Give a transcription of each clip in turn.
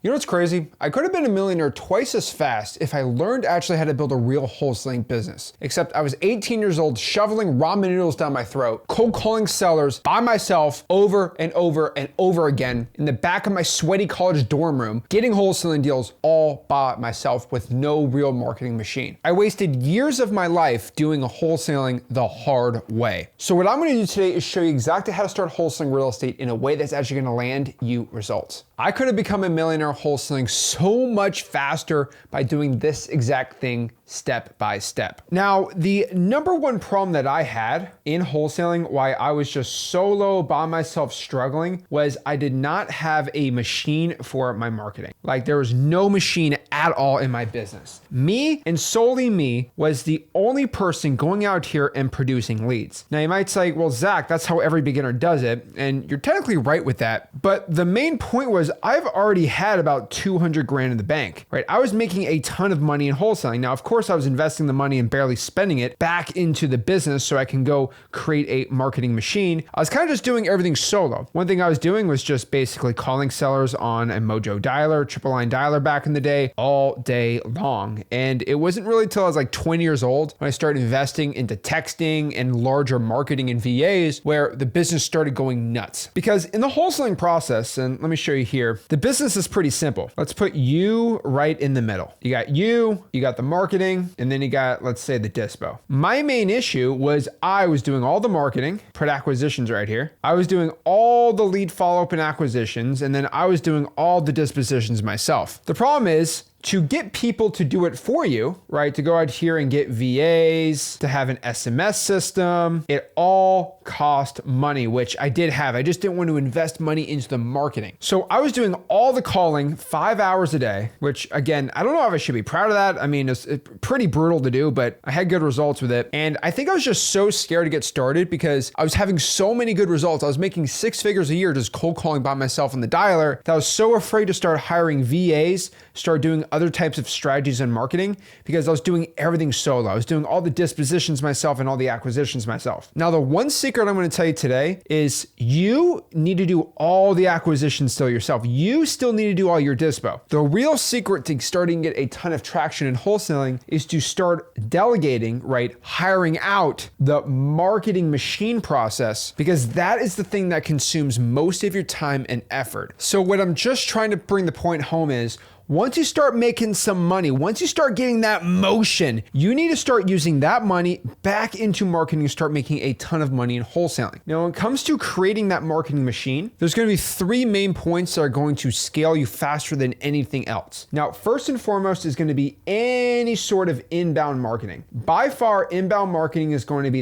You know what's crazy? I could have been a millionaire twice as fast if I learned actually how to build a real wholesaling business. Except I was 18 years old, shoveling ramen noodles down my throat, cold calling sellers by myself over and over and over again in the back of my sweaty college dorm room, getting wholesaling deals all by myself with no real marketing machine. I wasted years of my life doing a wholesaling the hard way. So what I'm gonna do today is show you exactly how to start wholesaling real estate in a way that's actually gonna land you results. I could have become a millionaire wholesaling so much faster by doing this exact thing step by step. Now, the number one problem that I had in wholesaling, why I was just solo by myself struggling, was I did not have a machine for my marketing. Like there was no machine at all in my business. Me and solely me was the only person going out here and producing leads. Now you might say, well, Zach, that's how every beginner does it. And you're technically right with that. But the main point was I've already had about 200 grand in the bank, right? I was making a ton of money in wholesaling. Now, of course, I was investing the money and barely spending it back into the business so I can go create a marketing machine. I was kind of just doing everything solo. One thing I was doing was just basically calling sellers on a Mojo dialer, triple line dialer back in the day, all day long. And it wasn't really till I was like 20 years old when I started investing into texting and larger marketing and VAs where the business started going nuts. Because in the wholesaling process, and let me show you here, the business is pretty simple. Let's put you right in the middle. You got the marketing, and then you got, let's say, the dispo. My main issue was I was doing all the marketing, put acquisitions right here. I was doing all the lead follow-up and acquisitions, and then I was doing all the dispositions myself. The problem is, to get people to do it for you, right? To go out here and get VAs, to have an SMS system, it all cost money, which I did have. I just didn't want to invest money into the marketing. So I was doing all the calling 5 hours a day, which again, I don't know if I should be proud of that. I mean, it's pretty brutal to do, but I had good results with it. And I think I was just so scared to get started because I was having so many good results. I was making 6 figures a year just cold calling by myself on the dialer that I was so afraid to start hiring VAs, start doing other types of strategies and marketing because I was doing everything solo. I was doing all the dispositions myself and all the acquisitions myself. Now, the one secret I'm going to tell you today is you need to do all the acquisitions still yourself. You still need to do all your dispo. The real secret to starting to get a ton of traction in wholesaling is to start delegating, right? Hiring out the marketing machine process because that is the thing that consumes most of your time and effort. So what I'm just trying to bring the point home is once you start making some money, once you start getting that motion, you need to start using that money back into marketing and start making a ton of money in wholesaling. Now, when it comes to creating that marketing machine, there's going to be 3 main points that are going to scale you faster than anything else. Now, first and foremost is going to be any sort of inbound marketing. By far, inbound marketing is going to be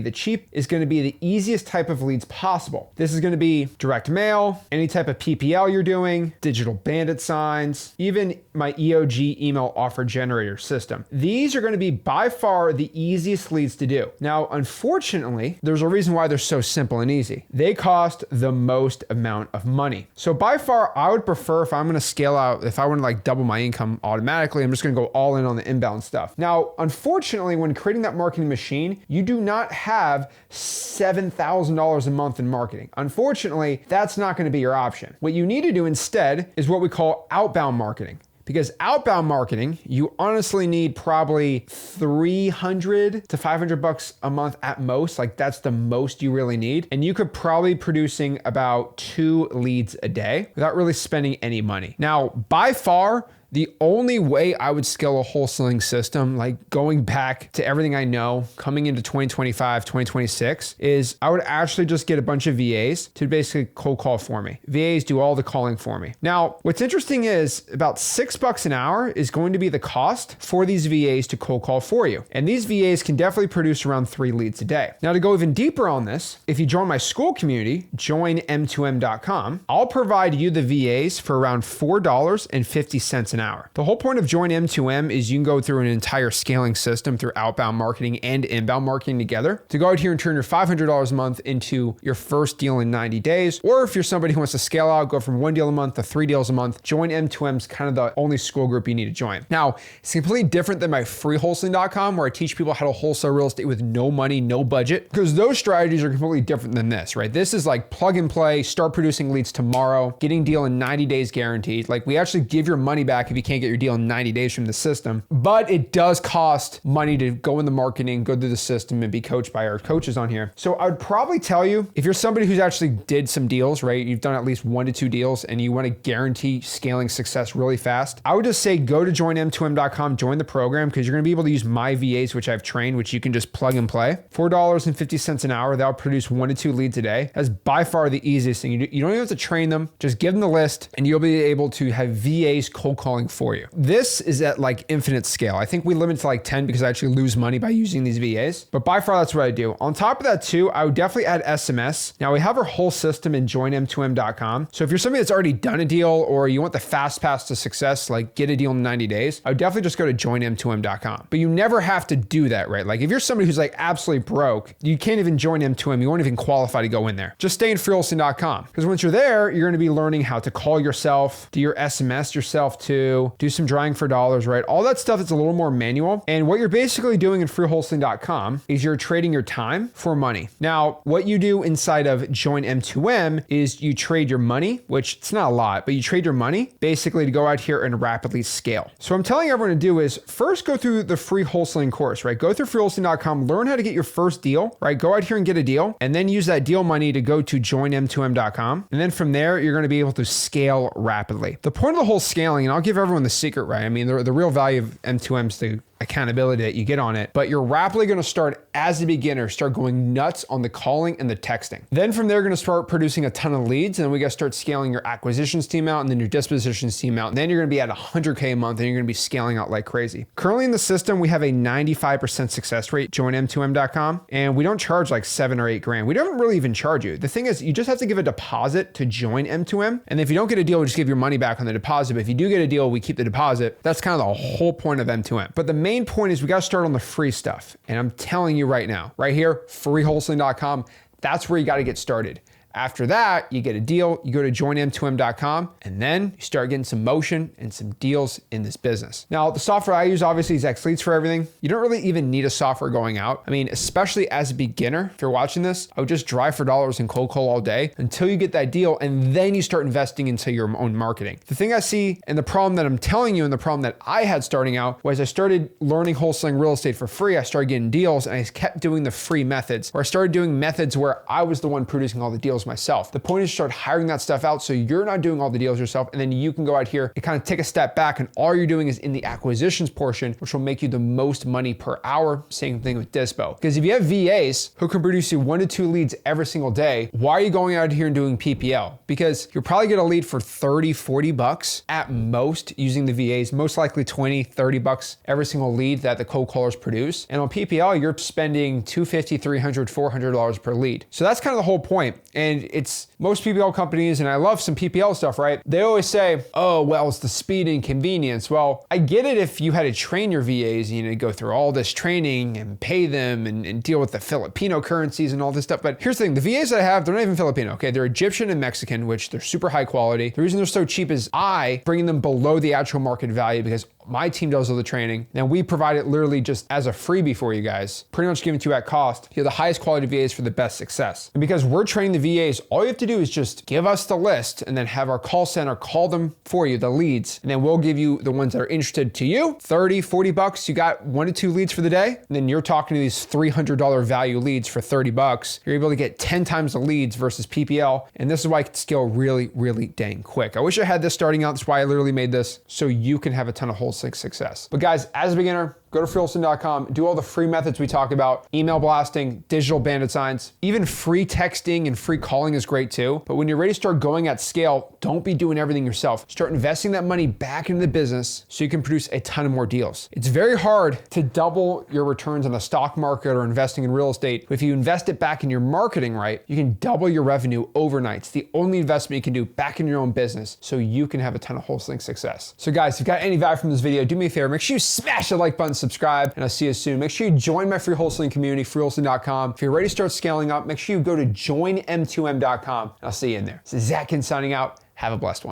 is going to be the easiest type of leads possible. This is going to be direct mail, any type of PPL you're doing, digital bandit signs, even my EOG email offer generator system. These are going to be by far the easiest leads to do. Now, unfortunately, there's a reason why they're so simple and easy. They cost the most amount of money. So by far, I would prefer if I'm going to scale out, if I want to like double my income automatically, I'm just going to go all in on the inbound stuff. Now, unfortunately, when creating that marketing machine, you do not have $7,000 a month in marketing. Unfortunately, that's not going to be your option. What you need to do instead is what we call outbound marketing. Because outbound marketing, you honestly need probably $300 to $500 a month at most. Like that's the most you really need. And you could probably be producing about 2 leads a day without really spending any money. Now, by far, the only way I would scale a wholesaling system, like going back to everything I know, coming into 2025, 2026, is I would actually just get a bunch of VAs to basically cold call for me. VAs do all the calling for me. Now, what's interesting is about $6 an hour is going to be the cost for these VAs to cold call for you. And these VAs can definitely produce around 3 leads a day. Now, to go even deeper on this, if you join my school community, join m2m.com, I'll provide you the VAs for around $4.50 a an hour. The whole point of Join M2M is you can go through an entire scaling system through outbound marketing and inbound marketing together to go out here and turn your $500 a month into your first deal in 90 days. Or if you're somebody who wants to scale out, go from 1 deal a month to 3 deals a month, Join M2M is kind of the only school group you need to join. Now, it's completely different than my free wholesaling.com where I teach people how to wholesale real estate with no money, no budget, because those strategies are completely different than this, right? This is like plug and play, start producing leads tomorrow, getting deal in 90 days guaranteed. Like we actually give your money back if you can't get your deal in 90 days from the system, but it does cost money to go in the marketing, go through the system and be coached by our coaches on here. So I would probably tell you, if you're somebody who's actually did some deals, right? You've done at least 1 to 2 deals and you want to guarantee scaling success really fast, I would just say go to joinm2m.com, join the program, because you're going to be able to use my VAs, which I've trained, which you can just plug and play. $4.50 an hour. That'll produce 1 to 2 leads a day. That's by far the easiest thing. You don't even have to train them. Just give them the list and you'll be able to have VAs cold calling for you. This is at like infinite scale. I think we limit to like 10 because I actually lose money by using these VAs, but by far that's what I do. On top of that too, I would definitely add SMS. Now we have our whole system in joinm2m.com. So if you're somebody that's already done a deal or you want the fast path to success, like get a deal in 90 days, I would definitely just go to joinm2m.com. But you never have to do that, right? Like if you're somebody who's like absolutely broke, you can't even join M2M. You won't even qualify to go in there. Just stay in freewholesaling.com, because once you're there, you're going to be learning how to call yourself, do your SMS yourself too, do some drawing for dollars, right? All that stuff is a little more manual. And what you're basically doing in freewholesaling.com is you're trading your time for money. Now, what you do inside of Join M2M is you trade your money, which it's not a lot, but you trade your money basically to go out here and rapidly scale. So what I'm telling everyone to do is first go through the free wholesaling course, right? Go through freewholesaling.com, learn how to get your first deal, right? Go out here and get a deal and then use that deal money to go to joinm2m.com. And then from there, you're going to be able to scale rapidly. The point of the whole scaling, and I'll give everyone the secret, right? I mean, the real value of M2M is the accountability that you get on it, but you're rapidly going to start as a beginner, start going nuts on the calling and the texting. Then from there, you're going to start producing a ton of leads. And then we got to start scaling your acquisitions team out and then your dispositions team out. And then you're going to be at 100K a month and you're going to be scaling out like crazy. Currently in the system, we have a 95% success rate, joinm2m.com. And we don't charge like 7 or 8 grand. We don't really even charge you. The thing is, you just have to give a deposit to join M2M. And if you don't get a deal, we just give your money back on the deposit. But if you do get a deal, we keep the deposit. That's kind of the whole point of M2M. But the main point is we got to start on the free stuff. And I'm telling you right now, right here, freewholesaling.com, that's where you got to get started. After that, you get a deal, you go to joinm2m.com, and then you start getting some motion and some deals in this business. Now, the software I use obviously is X Leads for everything. You don't really even need a software going out. I mean, especially as a beginner, if you're watching this, I would just drive for dollars and cold call all day until you get that deal, and then you start investing into your own marketing. The thing I see and the problem that I'm telling you and the problem that I had starting out was I started learning wholesaling real estate for free. I started getting deals and I kept doing the free methods, or I started doing methods where I was the one producing all the deals myself. The point is to start hiring that stuff out so you're not doing all the deals yourself, and then you can go out here and kind of take a step back, and all you're doing is in the acquisitions portion, which will make you the most money per hour. Same thing with Dispo. Because if you have VAs who can produce you 1 to 2 leads every single day, why are you going out here and doing PPL? Because you'll probably get a lead for 30, 40 bucks at most using the VAs, most likely 20, 30 bucks every single lead that the cold callers produce. And on PPL, you're spending $250, $300, $400 per lead. So that's kind of the whole point. And it's most PPL companies, and I love some PPL stuff, right? They always say, oh, well, it's the speed and convenience. Well, I get it if you had to train your VAs, you know, go through all this training and pay them and deal with the Filipino currencies and all this stuff. But here's the thing, the VAs that I have, they're not even Filipino, okay? They're Egyptian and Mexican, which they're super high quality. The reason they're so cheap is I bring them below the actual market value because my team does all the training. Now we provide it literally just as a freebie for you guys, pretty much given to you at cost. You have the highest quality VAs for the best success. And because we're training the VAs, all you have to do is just give us the list and then have our call center call them for you, the leads. And then we'll give you the ones that are interested to you, 30, 40 bucks. You got 1 to 2 leads for the day. And then you're talking to these $300 value leads for 30 bucks. You're able to get 10 times the leads versus PPL. And this is why I can scale really, really dang quick. I wish I had this starting out. That's why I literally made this so you can have a ton of wholesale success. But guys, as a beginner, go to freewholesaling.com, do all the free methods we talk about, email blasting, digital bandit signs, even free texting and free calling is great too. But when you're ready to start going at scale, don't be doing everything yourself. Start investing that money back into the business so you can produce a ton of more deals. It's very hard to double your returns on the stock market or investing in real estate. But if you invest it back in your marketing right, you can double your revenue overnight. It's the only investment you can do back in your own business so you can have a ton of wholesaling success. So guys, if you got any value from this video, do me a favor, make sure you smash the like button, subscribe, and I'll see you soon. Make sure you join my free wholesaling community, freewholesaling.com. If you're ready to start scaling up, make sure you go to joinm2m.com, and I'll see you in there. This is Zach Ginn signing out. Have a blessed one.